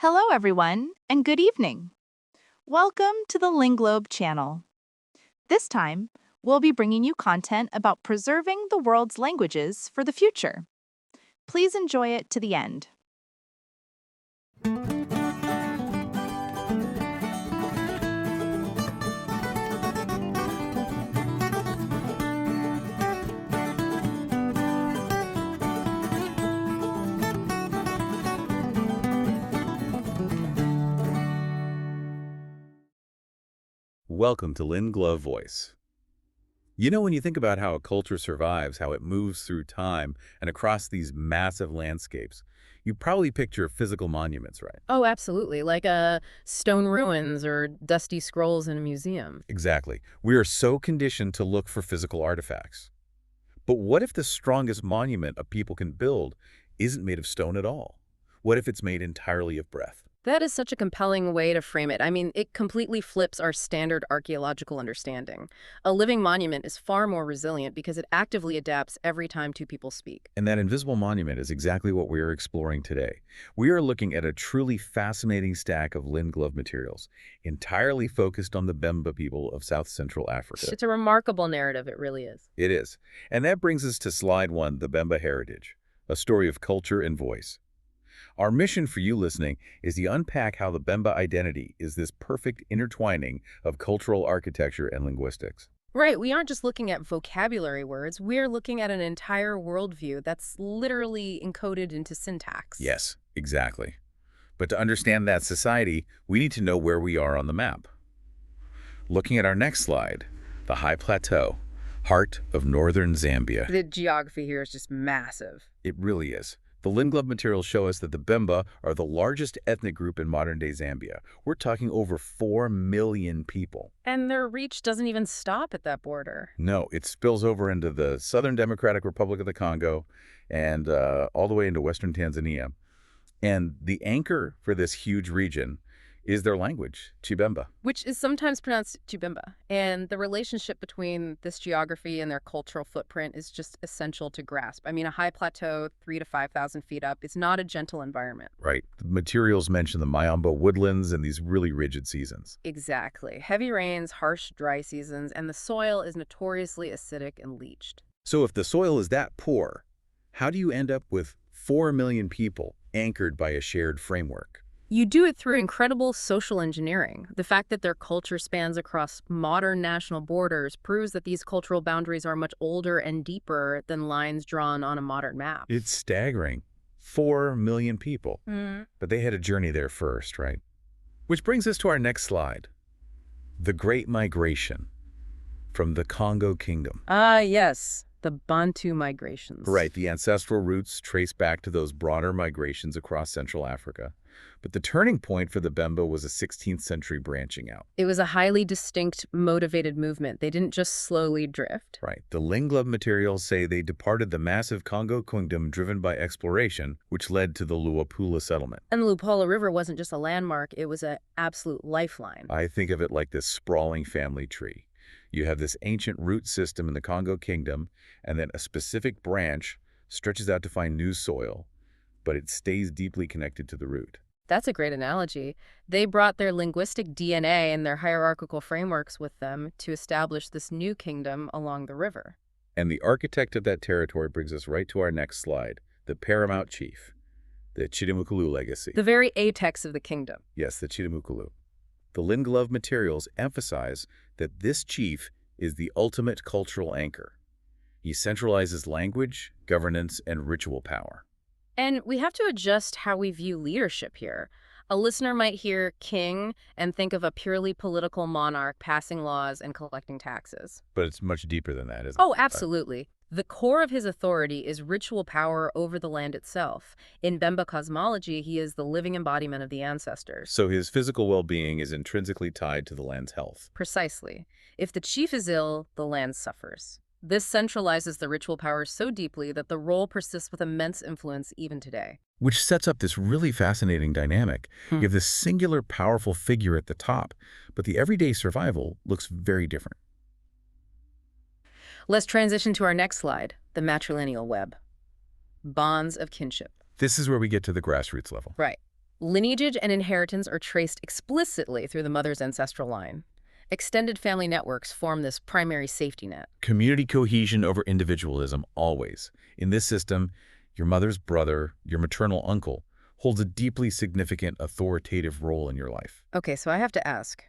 Hello, everyone, and good evening. Welcome to the Linglobe channel. This time, we'll be bringing you content about preserving the world's languages for the future. Please enjoy it to the end. Welcome to Linglobe Voice. You know, when you think about how a culture survives, how it moves through time and across these massive landscapes, you probably picture physical monuments, right? Oh, absolutely. Like stone ruins or dusty scrolls in a museum. Exactly. We are so conditioned to look for physical artifacts. But what if the strongest monument a people can build isn't made of stone at all? What if it's made entirely of breath? That is such a compelling way to frame it. I mean, it completely flips our standard archaeological understanding. A living monument is far more resilient because it actively adapts every time two people speak. And that invisible monument is exactly what we are exploring today. We are looking at a truly fascinating stack of Linglobe materials, entirely focused on the Bemba people of South Central Africa. It's a remarkable narrative, it really is. It is. And that brings us to slide 1, the Bemba Heritage, a story of culture and voice. Our mission for you listening is to unpack how the Bemba identity is this perfect intertwining of cultural architecture and linguistics. Right, we aren't just looking at vocabulary words, we're looking at an entire worldview that's literally encoded into syntax. Yes, exactly. But to understand that society, we need to know where we are on the map. Looking at our next slide, the High Plateau, heart of northern Zambia. The geography here is just massive. It really is. The Linglobe materials show us that the Bemba are the largest ethnic group in modern-day Zambia. We're talking over 4 million people. And their reach doesn't even stop at that border. No, it spills over into the Southern Democratic Republic of the Congo and all the way into Western Tanzania. And the anchor for this huge region is their language, ChiBemba. Which is sometimes pronounced ChiBemba. And the relationship between this geography and their cultural footprint is just essential to grasp. I mean, a high plateau, 3,000 to 5,000 feet up, is not a gentle environment. Right. The materials mention the Mayamba woodlands and these really rigid seasons. Exactly. Heavy rains, harsh dry seasons, and the soil is notoriously acidic and leached. So if the soil is that poor, how do you end up with 4 million people anchored by a shared framework? You do it through incredible social engineering. The fact that their culture spans across modern national borders proves that these cultural boundaries are much older and deeper than lines drawn on a modern map. It's staggering. 4 million people. But they had a journey there first, right? Which brings us to our next slide. The Great Migration from the Congo Kingdom. Ah, yes. The Bantu migrations. Right, the ancestral roots trace back to those broader migrations across Central Africa. But the turning point for the Bemba was a 16th century branching out. It was a highly distinct, motivated movement. They didn't just slowly drift. Right. The Linglobe materials say they departed the massive Congo Kingdom driven by exploration, which led to the Luapula settlement. And the Luapula River wasn't just a landmark, it was an absolute lifeline. I think of it like this sprawling family tree. You have this ancient root system in the Congo Kingdom, and then a specific branch stretches out to find new soil, but it stays deeply connected to the root. That's a great analogy. They brought their linguistic DNA and their hierarchical frameworks with them to establish this new kingdom along the river. And the architect of that territory brings us right to our next slide, the Paramount chief, the Chitimukulu legacy. The very apex of the kingdom. Yes, the Chitimukulu. The Linglobe materials emphasize that this chief is the ultimate cultural anchor. He centralizes language, governance, and ritual power. And we have to adjust how we view leadership here. A listener might hear king and think of a purely political monarch passing laws and collecting taxes. But it's much deeper than that, isn't it? Oh, absolutely. The core of his authority is ritual power over the land itself. In Bemba cosmology, he is the living embodiment of the ancestors. So his physical well-being is intrinsically tied to the land's health. Precisely. If the chief is ill, the land suffers. This centralizes the ritual power so deeply that the role persists with immense influence even today. Which sets up this really fascinating dynamic. You have this singular, powerful figure at the top, but the everyday survival looks very different. Let's transition to our next slide, the matrilineal web. Bonds of kinship. This is where we get to the grassroots level. Right. Lineage and inheritance are traced explicitly through the mother's ancestral line. Extended family networks form this primary safety net. Community cohesion over individualism, always. In this system, your mother's brother, your maternal uncle, holds a deeply significant authoritative role in your life. Okay, so I have to ask,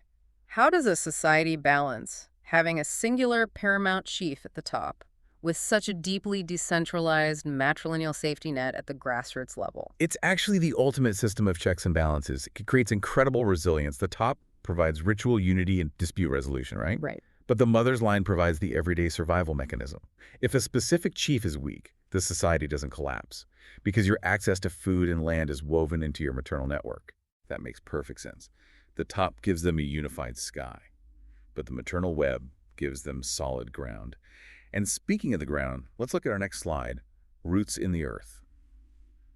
how does a society balance having a singular paramount chief at the top with such a deeply decentralized matrilineal safety net at the grassroots level? It's actually the ultimate system of checks and balances. It creates incredible resilience. The top provides ritual unity and dispute resolution, right? Right. But the mother's line provides the everyday survival mechanism. If a specific chief is weak, the society doesn't collapse because your access to food and land is woven into your maternal network. That makes perfect sense. The top gives them a unified sky, but the maternal web gives them solid ground. And speaking of the ground, let's look at our next slide, Roots in the Earth,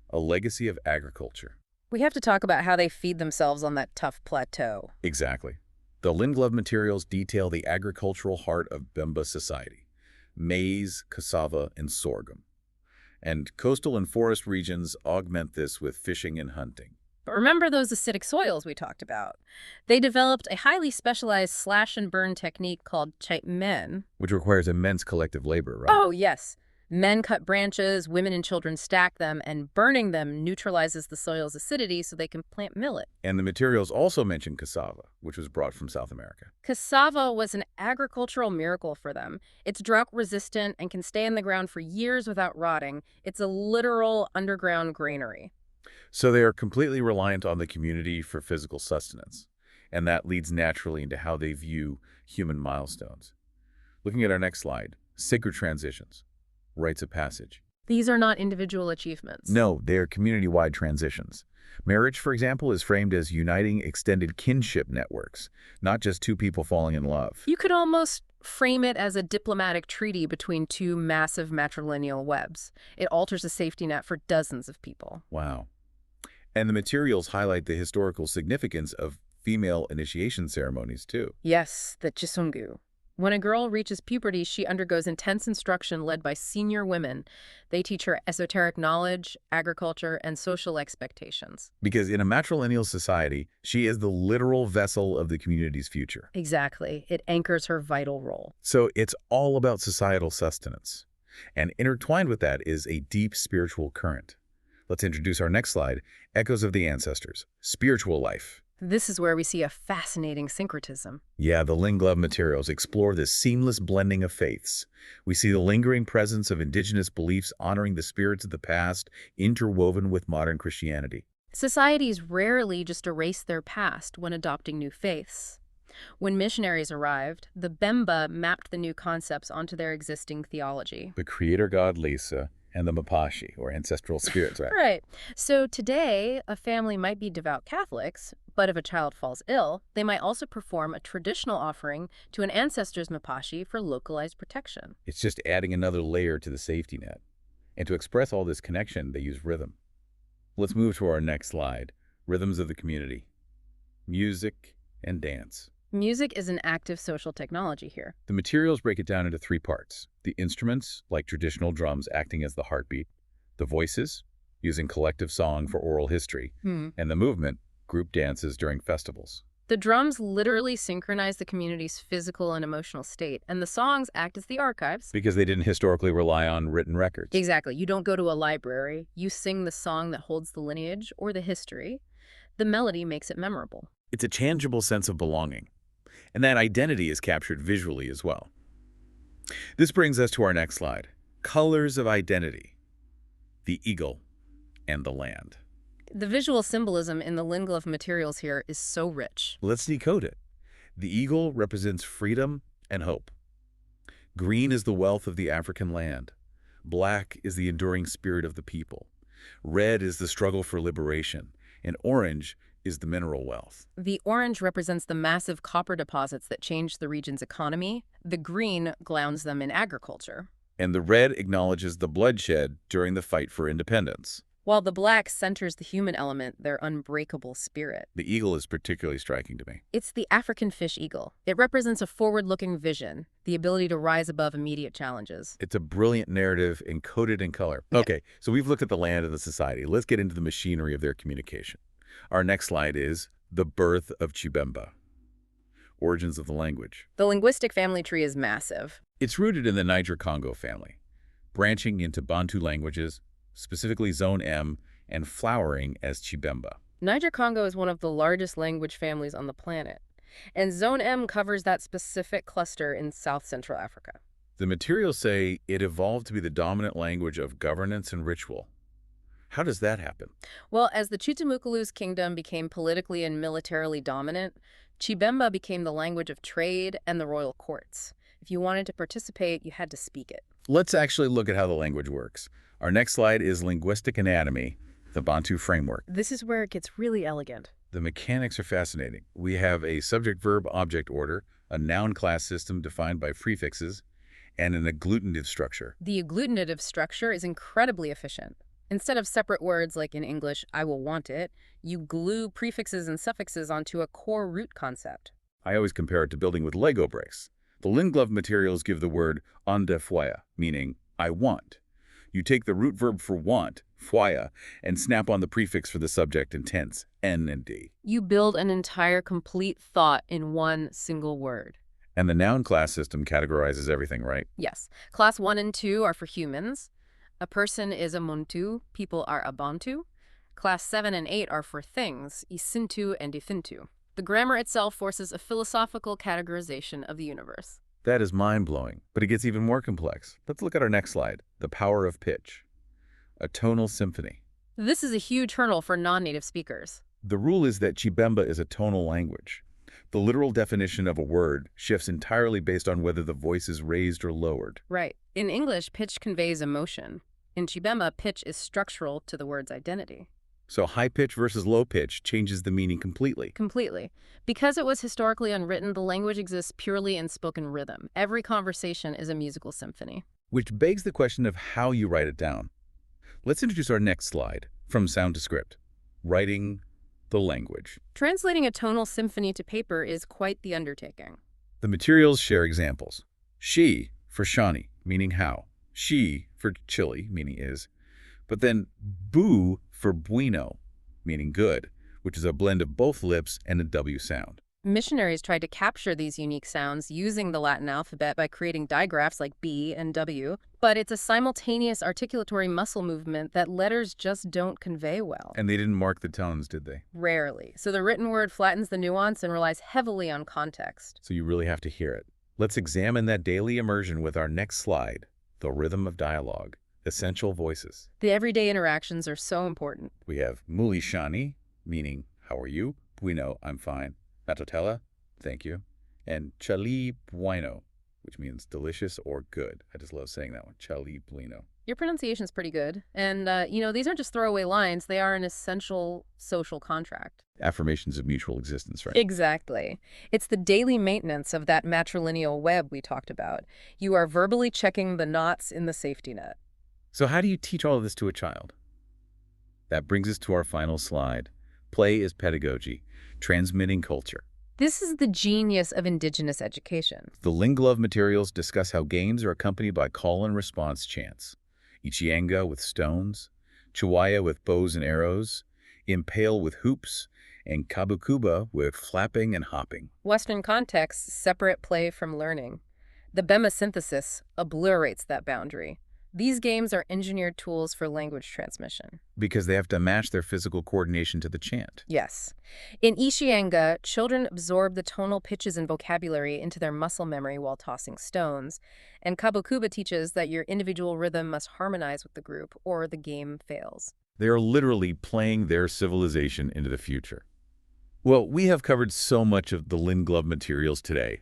a legacy of agriculture. We have to talk about how they feed themselves on that tough plateau. Exactly. The Linglove materials detail the agricultural heart of Bemba society, maize, cassava, and sorghum. And coastal and forest regions augment this with fishing and hunting. But remember those acidic soils we talked about? They developed a highly specialized slash-and-burn technique called ChiBemba. Which requires immense collective labor, right? Oh, yes. Men cut branches, women and children stack them, and burning them neutralizes the soil's acidity so they can plant millet. And the materials also mention cassava, which was brought from South America. Cassava was an agricultural miracle for them. It's drought-resistant and can stay in the ground for years without rotting. It's a literal underground granary. So they are completely reliant on the community for physical sustenance. And that leads naturally into how they view human milestones. Looking at our next slide, sacred transitions, rites of passage. These are not individual achievements. No, they are community-wide transitions. Marriage, for example, is framed as uniting extended kinship networks, not just two people falling in love. You could almost frame it as a diplomatic treaty between two massive matrilineal webs. It alters a safety net for dozens of people. Wow. And the materials highlight the historical significance of female initiation ceremonies, too. Yes, the chisungu. When a girl reaches puberty, she undergoes intense instruction led by senior women. They teach her esoteric knowledge, agriculture, and social expectations. Because in a matrilineal society, she is the literal vessel of the community's future. Exactly. It anchors her vital role. So it's all about societal sustenance. And intertwined with that is a deep spiritual current. Let's introduce our next slide, Echoes of the Ancestors, Spiritual Life. This is where we see a fascinating syncretism. Yeah, the Linglove materials explore this seamless blending of faiths. We see the lingering presence of indigenous beliefs honoring the spirits of the past, interwoven with modern Christianity. Societies rarely just erase their past when adopting new faiths. When missionaries arrived, the Bemba mapped the new concepts onto their existing theology. The creator god Lisa and the Mapashi, or ancestral spirits, right? Right. So today, a family might be devout Catholics, but if a child falls ill, they might also perform a traditional offering to an ancestor's Mapashi for localized protection. It's just adding another layer to the safety net. And to express all this connection, they use rhythm. Let's move to our next slide, Rhythms of the Community. Music and dance. Music is an active social technology here. The materials break it down into three parts. The instruments, like traditional drums acting as the heartbeat. The voices, using collective song for oral history. And the movement, group dances during festivals. The drums literally synchronize the community's physical and emotional state, and the songs act as the archives. Because they didn't historically rely on written records. Exactly. You don't go to a library. You sing the song that holds the lineage or the history. The melody makes it memorable. It's a tangible sense of belonging. And that identity is captured visually as well. This brings us to our next slide, Colors of Identity, the eagle and the land. The visual symbolism in the Linglove materials here is so rich. Let's decode it. The eagle represents freedom and hope. Green is the wealth of the African land. Black is the enduring spirit of the people. Red is the struggle for liberation. And orange is the mineral wealth. The orange represents the massive copper deposits that changed the region's economy. The green grounds them in agriculture. And the red acknowledges the bloodshed during the fight for independence. While the black centers the human element, their unbreakable spirit. The eagle is particularly striking to me. It's the African fish eagle. It represents a forward-looking vision, the ability to rise above immediate challenges. It's a brilliant narrative encoded in color. Okay, so we've looked at the land and the society. Let's get into the machinery of their communication. Our next slide is the birth of ChiBemba, origins of the language. The linguistic family tree is massive. It's rooted in the Niger-Congo family, branching into Bantu languages, specifically Zone M, and flowering as ChiBemba. Niger-Congo is one of the largest language families on the planet, and Zone M covers that specific cluster in South-Central Africa. The materials say it evolved to be the dominant language of governance and ritual. How does that happen? Well, as the Chitimukulu's kingdom became politically and militarily dominant, ChiBemba became the language of trade and the royal courts. If you wanted to participate, you had to speak it. Let's actually look at how the language works. Our next slide is linguistic anatomy, the Bantu framework. This is where it gets really elegant. The mechanics are fascinating. We have a subject-verb-object order, a noun-class system defined by prefixes, and an agglutinative structure. The agglutinative structure is incredibly efficient. Instead of separate words like in English, I will want it, you glue prefixes and suffixes onto a core root concept. I always compare it to building with Lego bricks. The Linglove materials give the word ande foia, meaning I want. You take the root verb for want, foia, and snap on the prefix for the subject and tense, n and d. You build an entire complete thought in one single word. And the noun class system categorizes everything, right? Yes. Class 1 and 2 are for humans. A person is a muntu, people are a Bantu. Class 7 and 8 are for things, isintu and ifintu. The grammar itself forces a philosophical categorization of the universe. That is mind-blowing, but it gets even more complex. Let's look at our next slide, the power of pitch. A tonal symphony. This is a huge hurdle for non-native speakers. The rule is that ChiBemba is a tonal language. The literal definition of a word shifts entirely based on whether the voice is raised or lowered. Right. In English, pitch conveys emotion. In ChiBemba, pitch is structural to the word's identity. So high pitch versus low pitch changes the meaning completely. Completely. Because it was historically unwritten, the language exists purely in spoken rhythm. Every conversation is a musical symphony. Which begs the question of how you write it down. Let's introduce our next slide, from sound to script, writing the language. Translating a tonal symphony to paper is quite the undertaking. The materials share examples. She for shani, meaning how. She for chili, meaning is. But then bu for bueno, meaning good, which is a blend of both lips and a W sound. Missionaries tried to capture these unique sounds using the Latin alphabet by creating digraphs like B and W, but it's a simultaneous articulatory muscle movement that letters just don't convey well. And they didn't mark the tones, did they? Rarely. So the written word flattens the nuance and relies heavily on context. So you really have to hear it. Let's examine that daily immersion with our next slide, the rhythm of dialogue, essential voices. The everyday interactions are so important. We have muli shani, meaning how are you? Bueno, I'm fine. Matotela, thank you. And chali bueno, which means delicious or good. I just love saying that one, chali bueno. Your pronunciation's pretty good. And, these aren't just throwaway lines. They are an essential social contract. Affirmations of mutual existence, right? Exactly. It's the daily maintenance of that matrilineal web we talked about. You are verbally checking the knots in the safety net. So how do you teach all of this to a child? That brings us to our final slide. Play is pedagogy, transmitting culture. This is the genius of indigenous education. The Linglove materials discuss how games are accompanied by call and response chants. Ichienga with stones, Chiwaya with bows and arrows, Impale with hoops, and Kabukuba with flapping and hopping. Western contexts separate play from learning. The Bemba synthesis obliterates that boundary. These games are engineered tools for language transmission. Because they have to match their physical coordination to the chant. Yes. In Ichienga, children absorb the tonal pitches and vocabulary into their muscle memory while tossing stones. And Kabukuba teaches that your individual rhythm must harmonize with the group or the game fails. They are literally playing their civilization into the future. Well, we have covered so much of the Linglove materials today.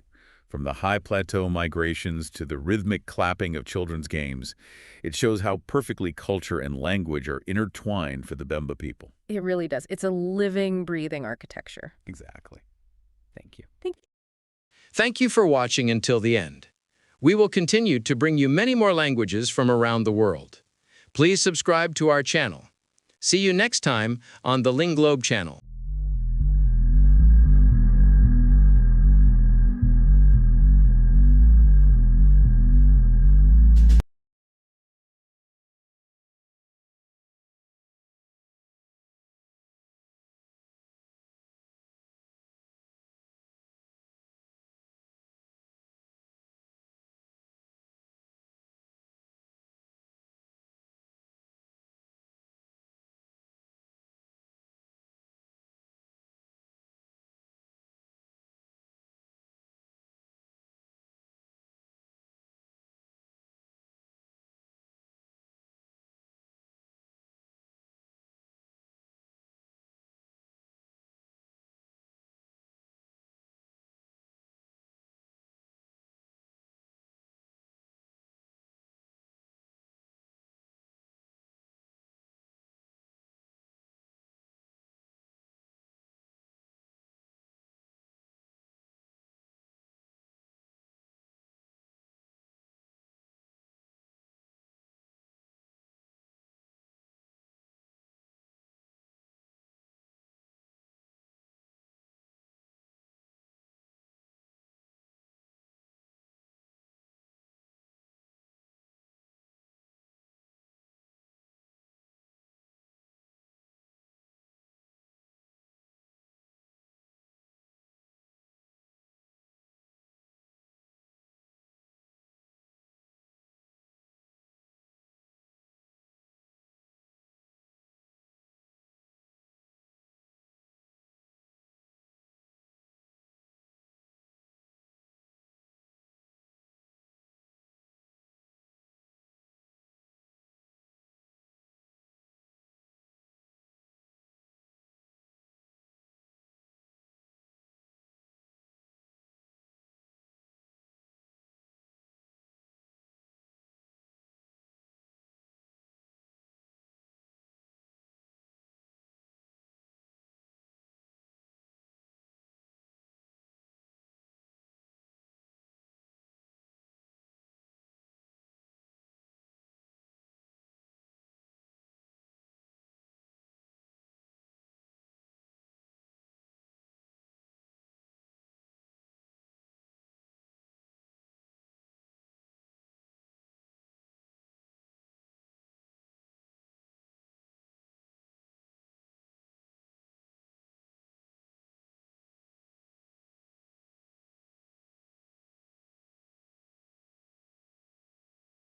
From the high plateau migrations to the rhythmic clapping of children's games, it shows how perfectly culture and language are intertwined for the Bemba people. It really does. It's a living, breathing architecture. Exactly. Thank you. Thank you for watching until the end. We will continue to bring you many more languages from around the world. Please subscribe to our channel. See you next time on the Linglove channel.